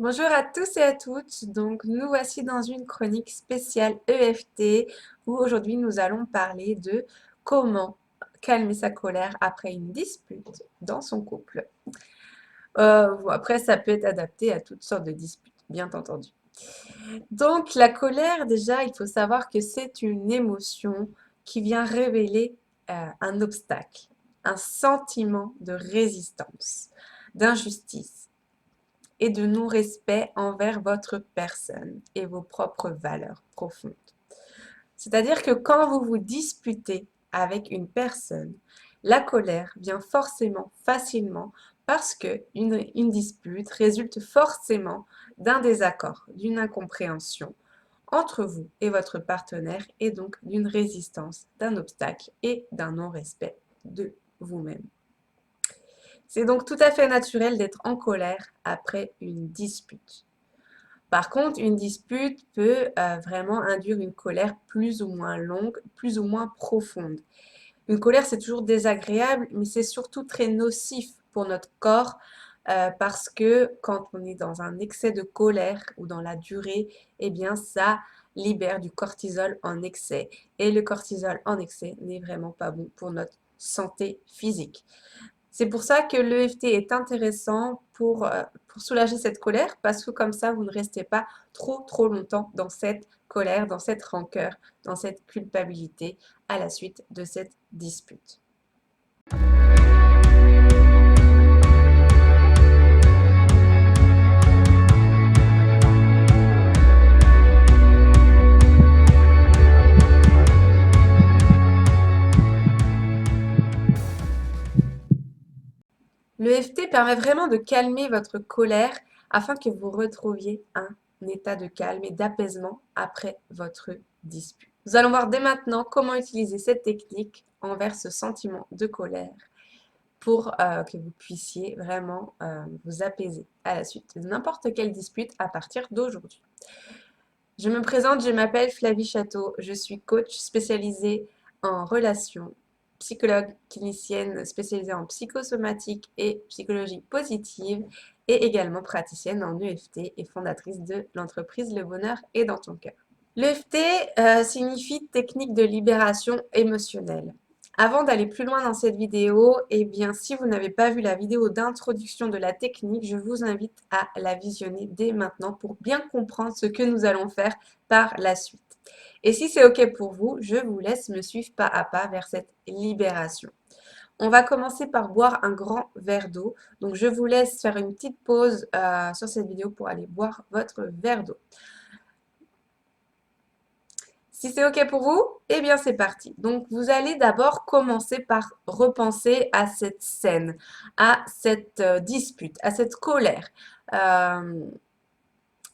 Bonjour à tous et à toutes. Donc, nous voici dans une chronique spéciale EFT où aujourd'hui nous allons parler de comment calmer sa colère après une dispute dans son couple. Bon, après, ça peut être adapté à toutes sortes de disputes, bien entendu. Donc, la colère, déjà, il faut savoir que c'est une émotion qui vient révéler un obstacle, un sentiment de résistance, d'injustice et de non-respect envers votre personne et vos propres valeurs profondes. C'est-à-dire que quand vous vous disputez avec une personne, la colère vient forcément, facilement, parce que une dispute résulte forcément d'un désaccord, d'une incompréhension entre vous et votre partenaire et donc d'une résistance, d'un obstacle et d'un non-respect de vous-même. C'est donc tout à fait naturel d'être en colère après une dispute. Par contre, une dispute peut vraiment induire une colère plus ou moins longue, plus ou moins profonde. Une colère, c'est toujours désagréable, mais c'est surtout très nocif pour notre corps parce que quand on est dans un excès de colère ou dans la durée, eh bien, ça libère du cortisol en excès. Et le cortisol en excès n'est vraiment pas bon pour notre santé physique. C'est pour ça que l'EFT est intéressant pour soulager cette colère, parce que comme ça, vous ne restez pas trop longtemps dans cette colère, dans cette rancœur, dans cette culpabilité à la suite de cette dispute. L'EFT permet vraiment de calmer votre colère afin que vous retrouviez un état de calme et d'apaisement après votre dispute. Nous allons voir dès maintenant comment utiliser cette technique envers ce sentiment de colère pour que vous puissiez vraiment vous apaiser à la suite de n'importe quelle dispute à partir d'aujourd'hui. Je me présente, je m'appelle Flavie Château, je suis coach spécialisée en relations, psychologue clinicienne spécialisée en psychosomatique et psychologie positive et également praticienne en EFT et fondatrice de l'entreprise Le Bonheur est dans ton cœur. L'EFT signifie technique de libération émotionnelle. Avant d'aller plus loin dans cette vidéo, eh bien, si vous n'avez pas vu la vidéo d'introduction de la technique, je vous invite à la visionner dès maintenant pour bien comprendre ce que nous allons faire par la suite. Et si c'est OK pour vous, je vous laisse me suivre pas à pas vers cette libération. On va commencer par boire un grand verre d'eau. Donc, je vous laisse faire une petite pause sur cette vidéo pour aller boire votre verre d'eau. Si c'est OK pour vous, eh bien c'est parti. Donc vous allez d'abord commencer par repenser à cette scène, à cette dispute, à cette colère. Euh,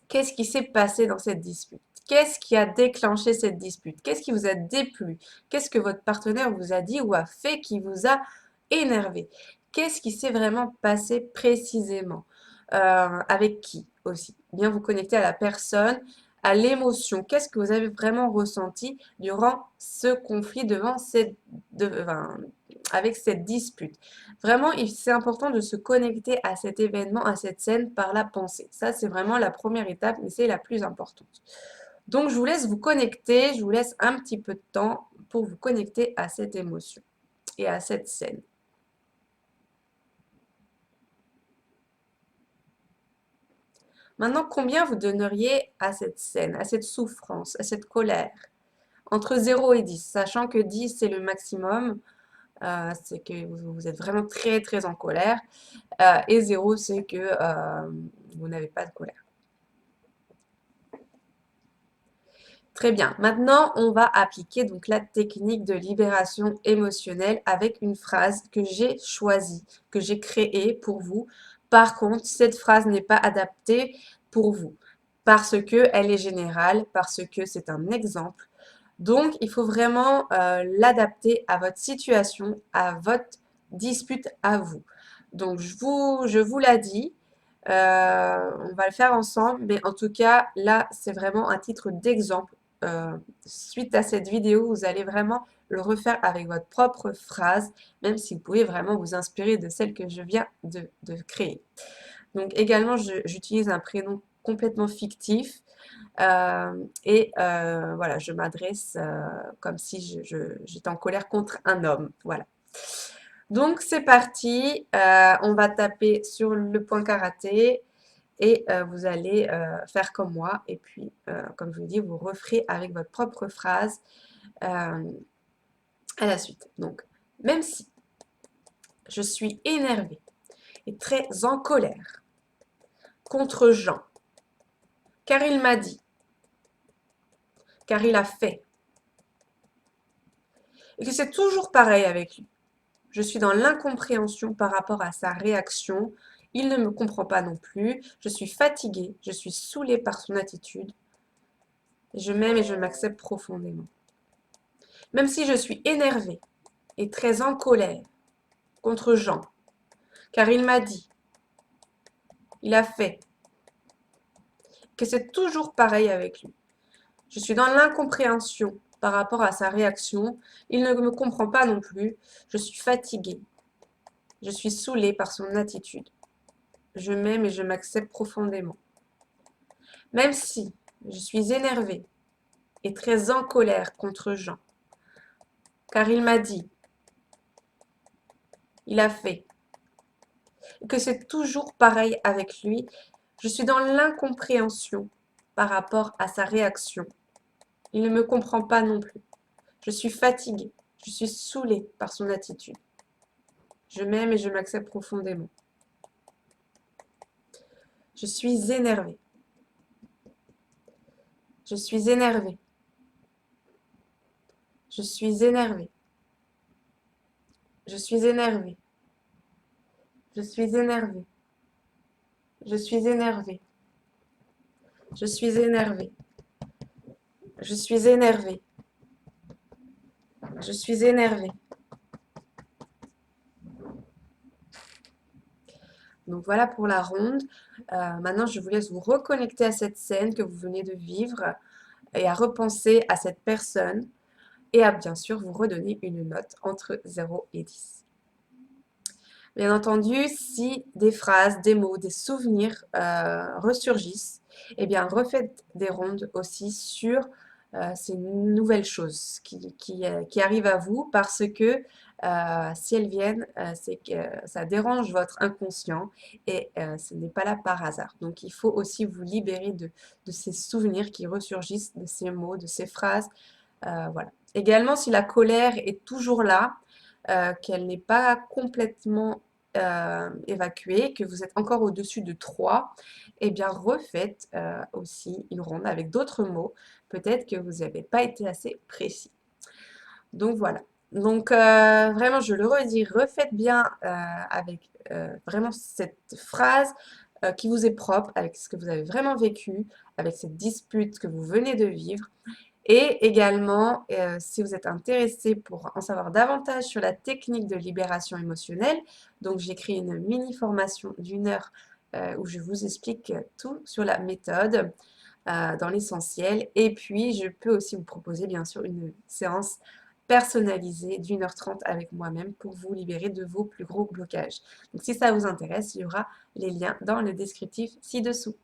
Qu'est-ce qui s'est passé dans cette dispute? Qu'est-ce qui a déclenché cette dispute? Qu'est-ce qui vous a déplu? Qu'est-ce que votre partenaire vous a dit ou a fait qui vous a énervé? Qu'est-ce qui s'est vraiment passé précisément? Avec qui aussi? Bien vous connecter à la personne, à l'émotion. Qu'est-ce que vous avez vraiment ressenti durant ce conflit enfin, avec cette dispute? Vraiment, c'est important de se connecter à cet événement, à cette scène par la pensée. Ça, c'est vraiment la première étape, mais c'est la plus importante. Donc, je vous laisse vous connecter, je vous laisse un petit peu de temps pour vous connecter à cette émotion et à cette scène. Maintenant, combien vous donneriez à cette scène, à cette souffrance, à cette colère? Entre 0 et 10, sachant que 10, c'est le maximum, c'est que vous êtes vraiment très en colère, et 0, c'est que vous n'avez pas de colère. Très bien. Maintenant, on va appliquer donc la technique de libération émotionnelle avec une phrase que j'ai choisie, que j'ai créée pour vous. Par contre, cette phrase n'est pas adaptée pour vous parce que elle est générale, parce que c'est un exemple. Donc, il faut vraiment l'adapter à votre situation, à votre dispute à vous. Donc, je vous l'ai dit, on va le faire ensemble, mais en tout cas, là, c'est vraiment un titre d'exemple suite à cette vidéo, vous allez vraiment le refaire avec votre propre phrase, même si vous pouvez vraiment vous inspirer de celle que je viens de créer. Donc également, j'utilise un prénom complètement fictif voilà, je m'adresse comme si j'étais en colère contre un homme. Voilà. Donc c'est parti, on va taper sur le point karaté et vous allez faire comme moi. Et puis, comme je vous dis, vous referez avec votre propre phrase à la suite. Donc, même si je suis énervée et très en colère contre Jean, car il m'a dit, car il a fait, et que c'est toujours pareil avec lui. Je suis dans l'incompréhension par rapport à sa réaction. Il ne me comprend pas non plus. Je suis fatiguée, je suis saoulée par son attitude. Je m'aime et je m'accepte profondément. Même si je suis énervée et très en colère contre Jean, car il m'a dit, il a fait, que c'est toujours pareil avec lui. Je suis dans l'incompréhension par rapport à sa réaction. Il ne me comprend pas non plus. Je suis fatiguée. Je suis saoulée par son attitude. Je m'aime et je m'accepte profondément. Même si je suis énervée et très en colère contre Jean, car il m'a dit, il a fait, et que c'est toujours pareil avec lui, je suis dans l'incompréhension par rapport à sa réaction. Il ne me comprend pas non plus. Je suis fatiguée, je suis saoulée par son attitude. Je m'aime et je m'accepte profondément. Je suis énervée. Je suis énervée. Je suis énervée. Je suis énervée. Je suis énervée. Je suis énervée. Je suis énervée. Je suis énervée. Je suis énervée. Donc voilà pour la ronde. Maintenant, je vous laisse vous reconnecter à cette scène que vous venez de vivre et à repenser à cette personne et à bien sûr vous redonner une note entre 0 et 10. Bien entendu, si des phrases, des mots, des souvenirs ressurgissent, eh bien refaites des rondes aussi sur ces nouvelles choses qui arrivent à vous parce que si elles viennent, c'est que ça dérange votre inconscient et ce n'est pas là par hasard. Donc il faut aussi vous libérer de ces souvenirs qui ressurgissent, de ces mots, de ces phrases. Voilà. Également, si la colère est toujours là, qu'elle n'est pas complètement évacuée, que vous êtes encore au-dessus de 3, eh bien refaites aussi une ronde avec d'autres mots. Peut-être que vous n'avez pas été assez précis. Donc voilà. Donc vraiment, je le redis, refaites bien avec vraiment cette phrase qui vous est propre, avec ce que vous avez vraiment vécu, avec cette dispute que vous venez de vivre. Et également, si vous êtes intéressé pour en savoir davantage sur la technique de libération émotionnelle, donc j'ai créé une mini formation d'1 heure où je vous explique tout sur la méthode dans l'essentiel. Et puis, je peux aussi vous proposer bien sûr une séance personnalisée d'1 h 30 avec moi-même pour vous libérer de vos plus gros blocages. Donc si ça vous intéresse, il y aura les liens dans le descriptif ci-dessous.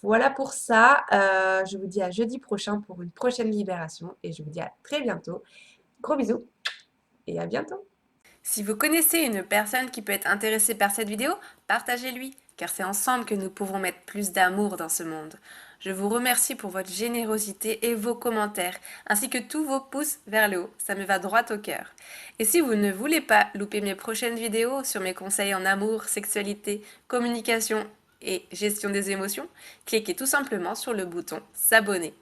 Voilà pour ça. Je vous dis à jeudi prochain pour une prochaine libération et je vous dis à très bientôt. Gros bisous et à bientôt. Si vous connaissez une personne qui peut être intéressée par cette vidéo, partagez-lui, car c'est ensemble que nous pouvons mettre plus d'amour dans ce monde. Je vous remercie pour votre générosité et vos commentaires, ainsi que tous vos pouces vers le haut, ça me va droit au cœur. Et si vous ne voulez pas louper mes prochaines vidéos sur mes conseils en amour, sexualité, communication et gestion des émotions, cliquez tout simplement sur le bouton s'abonner.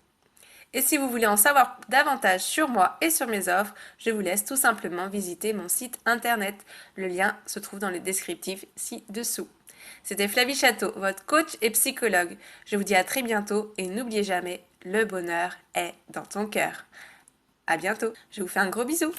Et si vous voulez en savoir davantage sur moi et sur mes offres, je vous laisse tout simplement visiter mon site internet. Le lien se trouve dans le descriptif ci-dessous. C'était Flavie Château, votre coach et psychologue. Je vous dis à très bientôt et n'oubliez jamais, le bonheur est dans ton cœur. À bientôt. Je vous fais un gros bisou.